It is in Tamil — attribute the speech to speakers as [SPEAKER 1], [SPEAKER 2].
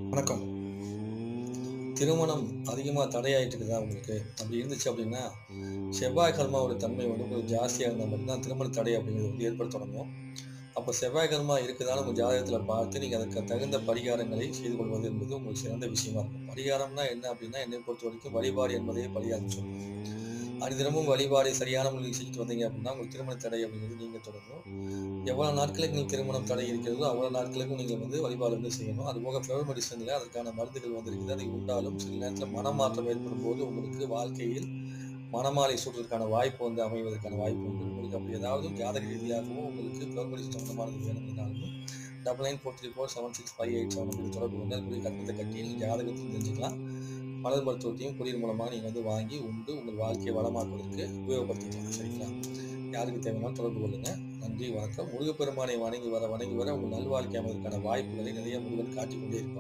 [SPEAKER 1] வணக்கம். திருமணம் அதிகமா தடையாயிட்டு இருக்குதா உங்களுக்கு? அப்படி இருந்துச்சு அப்படின்னா, செவ்வாய் கிழமையோட தன்மை வந்து கொஞ்சம் ஜாஸ்தியா இருந்தா மட்டும் தான் திருமண தடை அப்படிங்கிறது வந்து ஏற்பட தொடங்கும். அப்ப செவ்வாய் கிழமை இருக்குதான்னு உங்க ஜாதகத்தில பார்த்து, நீங்க அதற்கு தகுந்த பரிகாரங்களை செய்து கொள்வது என்பது உங்களுக்கு சிறந்த விஷயமா இருக்கும். பரிகாரம்னா என்ன அப்படின்னா, என்னை பொறுத்தவரைக்கும் வழிபாடு என்பதே பரிகாரம் சொல்லுவேன். அனுதினமும் வழிபாடு சரியான முறையில் செஞ்சுட்டு வந்தீங்க அப்படின்னா, உங்களுக்கு திருமண தடை அப்படிங்கிறது நீங்க தொடங்கும். எவ்வளவு நாட்களுக்கு நீங்க திருமணம் தடை இருக்கிறதோ, அவ்வளவு நாட்களுக்கும் நீங்க வந்து வழிபாடு வந்து செய்யணும். அதுபோக ஃபெவல் மெடிசின்ல அதற்கான மருந்துகள் வந்திருக்குது. அதை உண்டாலும் சில நேரத்தில மனமாற்றம் ஏற்படும்போது, உங்களுக்கு வாழ்க்கையில் மணமாலை சூடுறதுக்கான வாய்ப்பு வந்து அமைவதற்கான வாய்ப்பு உண்டு. உங்களுக்கு அப்படி ஏதாவது ஜாதக ரீதியாகவும் உங்களுக்கு ஃபெவல் மெடிசின் சம்மந்தமானது வேணும்னாலும் 99447658 அப்படிங்கிற தொடர்பு கொண்டு அதுக்குரிய கட்டணத்த கட்டி நீங்க ஜாதகத்தையும் தெரிஞ்சுக்கலாம். மலர் மருத்துவத்தையும் கொரியர் மூலமா நீங்க வந்து வாங்கி உண்டு உங்கள் வாழ்க்கையை வளமாக்குவதற்கு உபயோகப்படுத்திக்கலாம். சரிங்களா? யாருக்கு தேவைனாலும் தொடர்பு கொள்ளுங்க. நன்றி, வணக்கம். முருகப்பெருமானை வணங்கி வர உங்கள் நல்வாழ்க்கை அமைவதற்கான வாய்ப்புகளை நிறைய முருகன் காட்டிக் கொண்டே இருப்பார்.